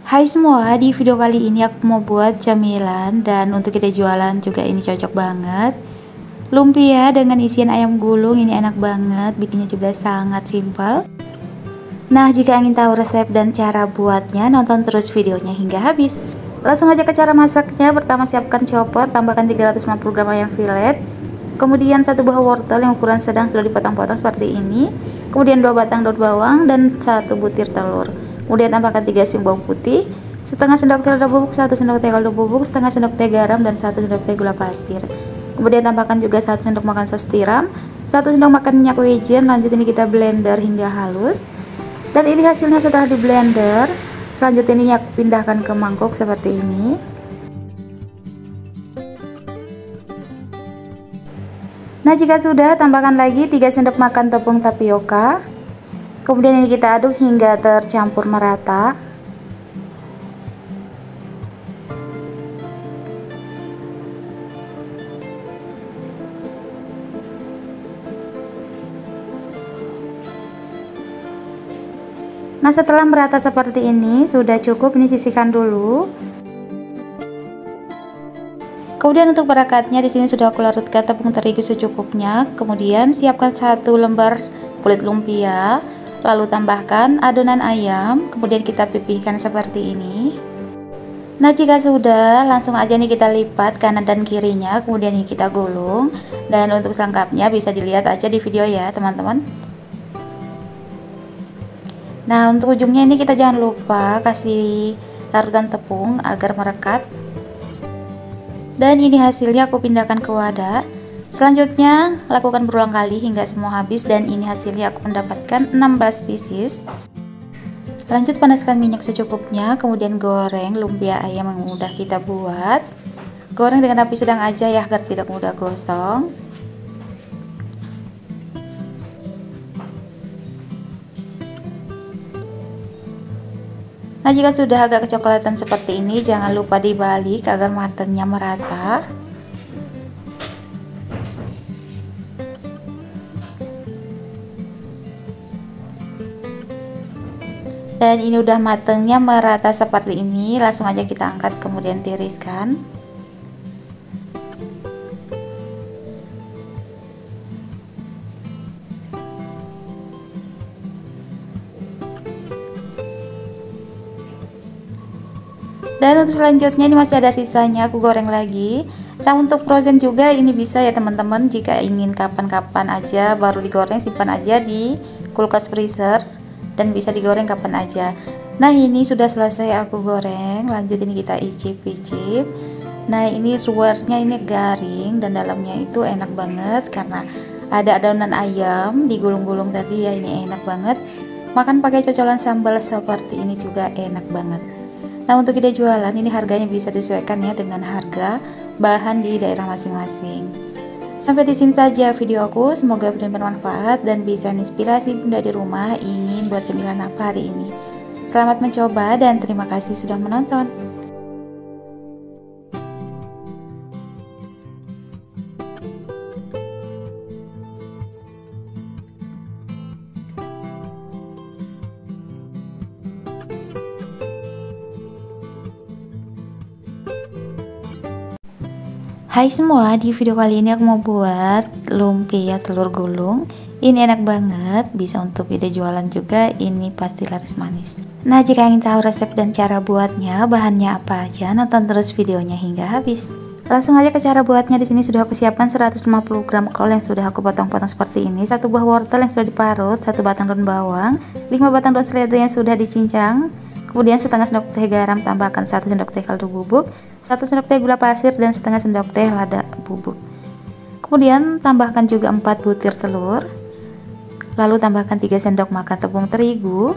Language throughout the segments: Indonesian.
Hai semua, di video kali ini aku mau buat camilan dan untuk kita jualan juga ini cocok banget. Lumpia dengan isian ayam gulung ini enak banget, bikinnya juga sangat simpel. Nah, jika ingin tahu resep dan cara buatnya, nonton terus videonya hingga habis. Langsung aja ke cara masaknya. Pertama siapkan chopper, tambahkan 350 gram ayam filet. Kemudian 1 buah wortel yang ukuran sedang sudah dipotong-potong seperti ini. Kemudian 2 batang daun bawang dan 1 butir telur. Kemudian tambahkan 3 siung bawang putih, setengah sendok teh lada bubuk, 1 sendok teh kaldu bubuk, setengah sendok teh garam dan 1 sendok teh gula pasir. Kemudian tambahkan juga 1 sendok makan sos tiram, 1 sendok makan minyak wijen. Lanjut ini kita blender hingga halus. Dan ini hasilnya setelah di blender. Selanjutnya ini aku pindahkan ke mangkok seperti ini. Nah, jika sudah, tambahkan lagi 3 sendok makan tepung tapioka. Kemudian ini kita aduk hingga tercampur merata. Nah, setelah merata seperti ini, sudah cukup, ini sisihkan dulu. Kemudian untuk perakatnya di sini sudah aku larutkan tepung terigu secukupnya. Kemudian siapkan 1 lembar kulit lumpia. Lalu tambahkan adonan ayam, kemudian kita pipihkan seperti ini. Nah, jika sudah, langsung aja nih kita lipat kanan dan kirinya, kemudian ini kita gulung. Dan untuk selengkapnya bisa dilihat aja di video ya teman-teman. Nah, untuk ujungnya ini kita jangan lupa kasih larutan tepung agar merekat. Dan ini hasilnya aku pindahkan ke wadah. Selanjutnya lakukan berulang kali hingga semua habis, dan ini hasilnya aku mendapatkan 16 pieces. Lanjut panaskan minyak secukupnya, kemudian goreng lumpia ayam yang udah kita buat. Goreng dengan api sedang aja ya agar tidak mudah gosong. Nah, jika sudah agak kecoklatan seperti ini, jangan lupa dibalik agar matangnya merata. Dan ini udah matangnya merata seperti ini, langsung aja kita angkat kemudian tiriskan. Dan untuk selanjutnya ini masih ada sisanya, aku goreng lagi. Nah, untuk frozen juga ini bisa ya teman-teman, jika ingin kapan-kapan aja baru digoreng, simpan aja di kulkas freezer dan bisa digoreng kapan aja. Nah, ini sudah selesai aku goreng. Lanjut ini kita icip-icip. Nah, ini luarnya ini garing dan dalamnya itu enak banget karena ada adonan ayam digulung-gulung tadi ya, ini enak banget. Makan pakai cocolan sambal seperti ini juga enak banget. Nah, untuk ide jualan ini harganya bisa disesuaikan ya dengan harga bahan di daerah masing-masing. Sampai di sini saja video aku, semoga bermanfaat dan bisa menginspirasi bunda di rumah ingin buat cemilan apa hari ini. Selamat mencoba dan terima kasih sudah menonton. Hai semua, di video kali ini aku mau buat lumpia telur gulung. Ini enak banget, bisa untuk ide jualan juga, ini pasti laris manis. Nah, jika ingin tahu resep dan cara buatnya, bahannya apa aja, nonton terus videonya hingga habis. Langsung aja ke cara buatnya. Di sini sudah aku siapkan 150 gram kol yang sudah aku potong-potong seperti ini, 1 buah wortel yang sudah diparut, 1 batang daun bawang, 5 batang daun seledri yang sudah dicincang. Kemudian setengah sendok teh garam, tambahkan 1 sendok teh kaldu bubuk, 1 sendok teh gula pasir, dan setengah sendok teh lada bubuk. Kemudian tambahkan juga 4 butir telur. Lalu tambahkan 3 sendok makan tepung terigu.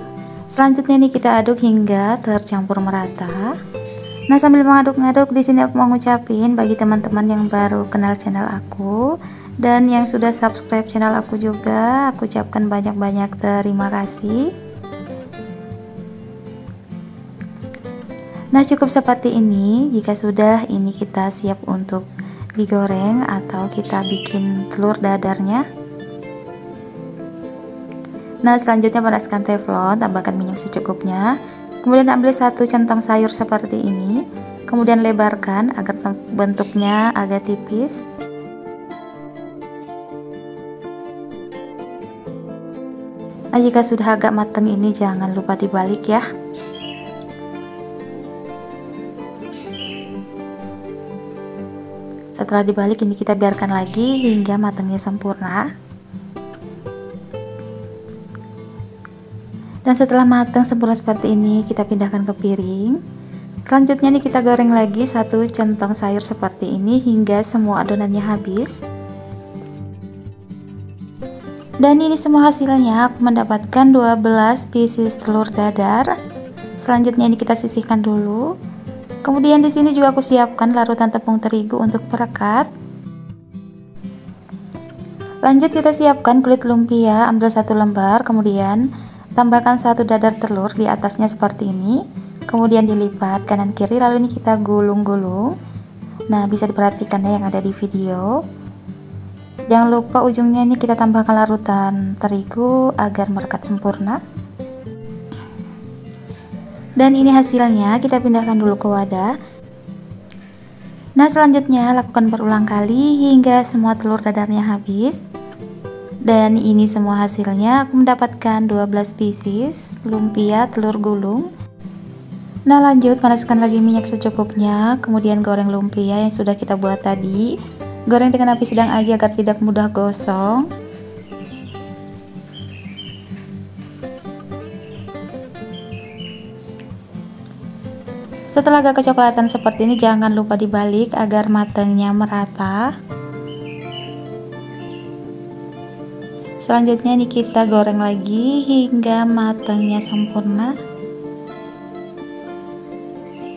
Selanjutnya ini kita aduk hingga tercampur merata. Nah, sambil mengaduk-ngaduk di sini aku mau ngucapin bagi teman-teman yang baru kenal channel aku dan yang sudah subscribe channel aku juga, aku ucapkan banyak-banyak terima kasih. Nah, cukup seperti ini. Jika sudah, ini kita siap untuk digoreng atau kita bikin telur dadarnya. Nah, selanjutnya panaskan teflon, tambahkan minyak secukupnya. Kemudian ambil satu centong sayur seperti ini, kemudian lebarkan agar bentuknya agak tipis. Nah, jika sudah agak matang ini jangan lupa dibalik ya. Setelah dibalik ini kita biarkan lagi hingga matangnya sempurna. Dan setelah matang sempurna seperti ini kita pindahkan ke piring. Selanjutnya nih kita goreng lagi satu centong sayur seperti ini hingga semua adonannya habis. Dan ini semua hasilnya aku mendapatkan 12 pieces telur dadar. Selanjutnya ini kita sisihkan dulu. Kemudian di sini juga aku siapkan larutan tepung terigu untuk perekat. Lanjut kita siapkan kulit lumpia, ambil satu lembar, kemudian tambahkan satu dadar telur di atasnya seperti ini. Kemudian dilipat kanan kiri, lalu ini kita gulung-gulung. Nah, bisa diperhatikan ya yang ada di video. Jangan lupa ujungnya ini kita tambahkan larutan terigu agar merekat sempurna. Dan ini hasilnya, kita pindahkan dulu ke wadah. Nah, selanjutnya lakukan berulang kali hingga semua telur dadarnya habis. Dan ini semua hasilnya, aku mendapatkan 12 pieces lumpia telur gulung. Nah, lanjut panaskan lagi minyak secukupnya, kemudian goreng lumpia yang sudah kita buat tadi. Goreng dengan api sedang aja agar tidak mudah gosong. Setelah agak kecoklatan seperti ini jangan lupa dibalik agar matangnya merata. Selanjutnya ini kita goreng lagi hingga matangnya sempurna.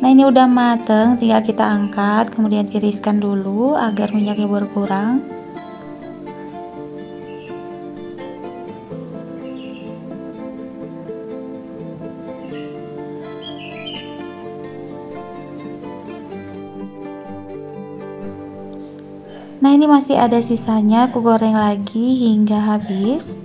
Nah, ini udah mateng, tinggal kita angkat, kemudian tiriskan dulu agar minyaknya berkurang. Nah, ini masih ada sisanya, aku goreng lagi hingga habis.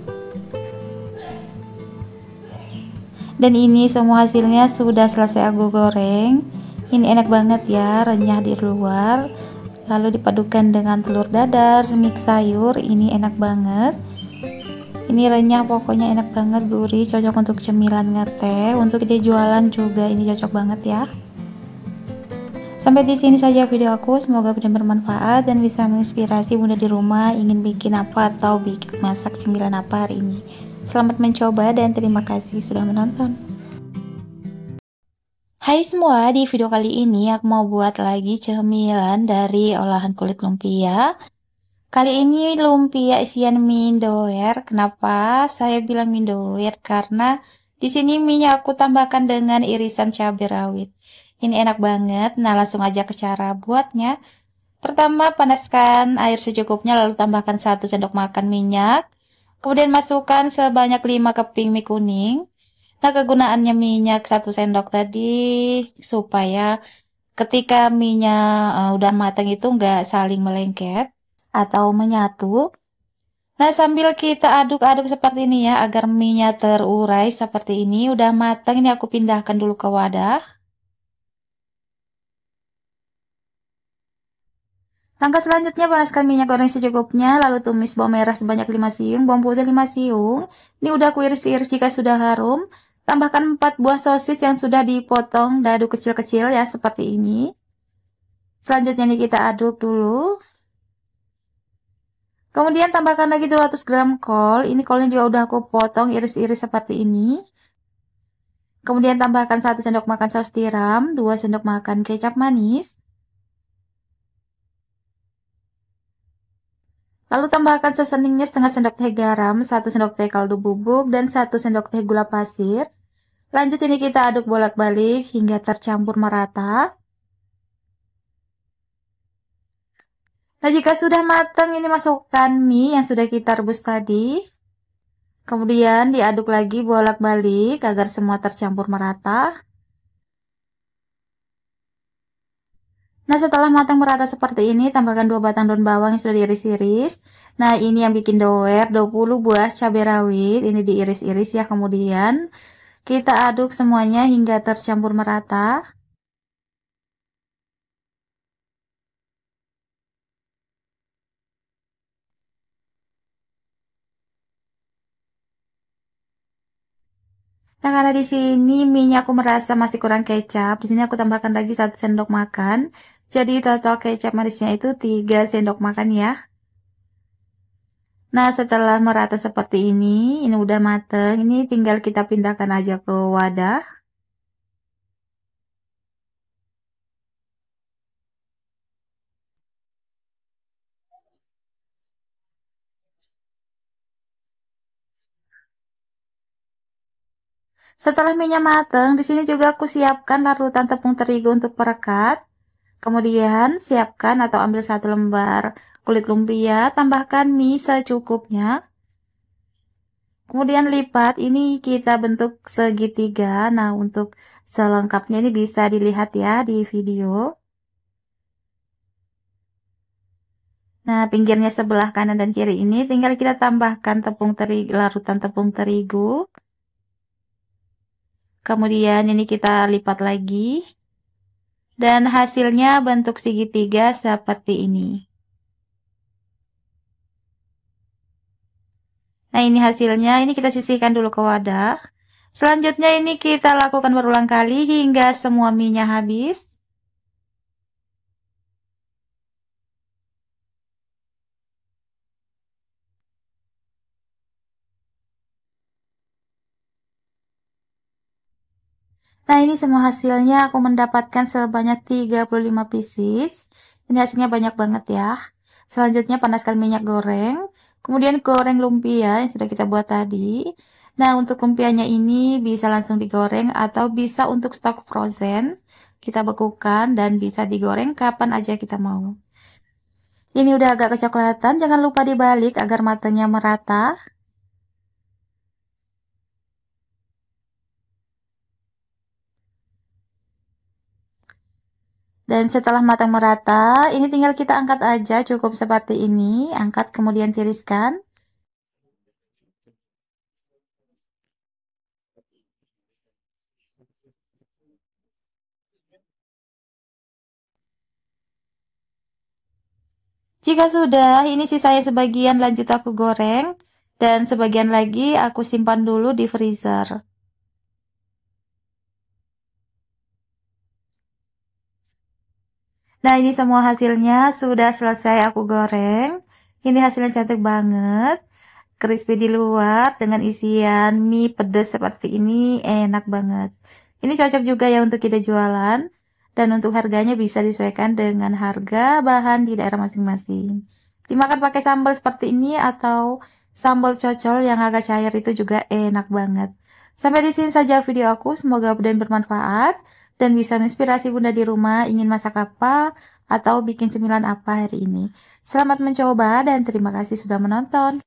Dan ini semua hasilnya sudah selesai aku goreng. Ini enak banget ya, renyah di luar, lalu dipadukan dengan telur dadar, mix sayur, ini enak banget. Ini renyah, pokoknya enak banget, gurih, cocok untuk cemilan ngeteh, untuk ide jualan juga ini cocok banget ya. Sampai di sini saja video aku, semoga benar bermanfaat dan bisa menginspirasi bunda di rumah ingin bikin apa atau bikin masak cemilan apa hari ini. Selamat mencoba dan terima kasih sudah menonton. Hai semua, di video kali ini aku mau buat lagi cemilan dari olahan kulit lumpia. Kali ini lumpia isian mie indoor. Kenapa saya bilang mie indoor? Karena di sini mie-nya aku tambahkan dengan irisan cabai rawit. Ini enak banget. Nah, langsung aja ke cara buatnya. Pertama, panaskan air secukupnya, lalu tambahkan 1 sendok makan minyak. Kemudian masukkan sebanyak 5 keping mie kuning. Nah, kegunaannya minyak 1 sendok tadi supaya ketika mie-nya udah matang itu nggak saling melengket atau menyatu. Nah, sambil kita aduk-aduk seperti ini ya agar mie-nya terurai seperti ini. Udah matang, ini aku pindahkan dulu ke wadah. Langkah selanjutnya, panaskan minyak goreng secukupnya, lalu tumis bawang merah sebanyak 5 siung, bawang putih 5 siung. Ini udah aku iris-iris jika sudah harum. Tambahkan 4 buah sosis yang sudah dipotong dadu kecil-kecil ya, seperti ini. Selanjutnya ini kita aduk dulu. Kemudian tambahkan lagi 200 gram kol. Ini kolnya juga udah aku potong iris-iris seperti ini. Kemudian tambahkan 1 sendok makan saus tiram, 2 sendok makan kecap manis. Lalu tambahkan seseningnya setengah sendok teh garam, 1 sendok teh kaldu bubuk, dan 1 sendok teh gula pasir. Lanjut ini kita aduk bolak-balik hingga tercampur merata. Nah, jika sudah matang ini masukkan mie yang sudah kita rebus tadi. Kemudian diaduk lagi bolak-balik agar semua tercampur merata. Nah, setelah matang merata seperti ini, tambahkan 2 batang daun bawang yang sudah diiris-iris. Nah, ini yang bikin doer, 20 buah cabai rawit, ini diiris-iris ya. Kemudian Kita aduk semuanya hingga tercampur merata. Nah, karena di sini minyak aku merasa masih kurang kecap, di sini aku tambahkan lagi 1 sendok makan. Jadi total kecap manisnya itu 3 sendok makan ya. Nah, setelah merata seperti ini udah mateng. Ini tinggal kita pindahkan aja ke wadah. Setelah minyak mateng, di sini juga aku siapkan larutan tepung terigu untuk perekat. Kemudian siapkan atau ambil 1 lembar kulit lumpia, tambahkan mie secukupnya. Kemudian lipat, ini kita bentuk segitiga. Nah, untuk selengkapnya ini bisa dilihat ya di video. Nah, pinggirnya sebelah kanan dan kiri ini tinggal kita tambahkan larutan tepung terigu. Kemudian ini kita lipat lagi. Dan hasilnya bentuk segitiga seperti ini. Nah, ini hasilnya. Ini kita sisihkan dulu ke wadah. Selanjutnya ini kita lakukan berulang kali hingga semua minyak habis. Nah, ini semua hasilnya aku mendapatkan sebanyak 35 pieces. Ini hasilnya banyak banget ya. Selanjutnya panaskan minyak goreng. Kemudian goreng lumpia yang sudah kita buat tadi. Nah, untuk lumpianya ini bisa langsung digoreng atau bisa untuk stok frozen. Kita bekukan dan bisa digoreng kapan aja kita mau. Ini udah agak kecoklatan, jangan lupa dibalik agar matanya merata. Dan setelah matang merata, ini tinggal kita angkat aja, cukup seperti ini. Angkat kemudian tiriskan. Jika sudah, ini sisanya sebagian lanjut aku goreng. Dan sebagian lagi aku simpan dulu di freezer. Nah, ini semua hasilnya sudah selesai aku goreng. Ini hasilnya cantik banget. Crispy di luar dengan isian mie pedas seperti ini, enak banget. Ini cocok juga ya untuk ide jualan. Dan untuk harganya bisa disesuaikan dengan harga bahan di daerah masing-masing. Dimakan pakai sambal seperti ini atau sambal cocol yang agak cair itu juga enak banget. Sampai di sini saja video aku, semoga bermanfaat dan bisa menginspirasi Bunda di rumah ingin masak apa atau bikin cemilan apa hari ini. Selamat mencoba dan terima kasih sudah menonton.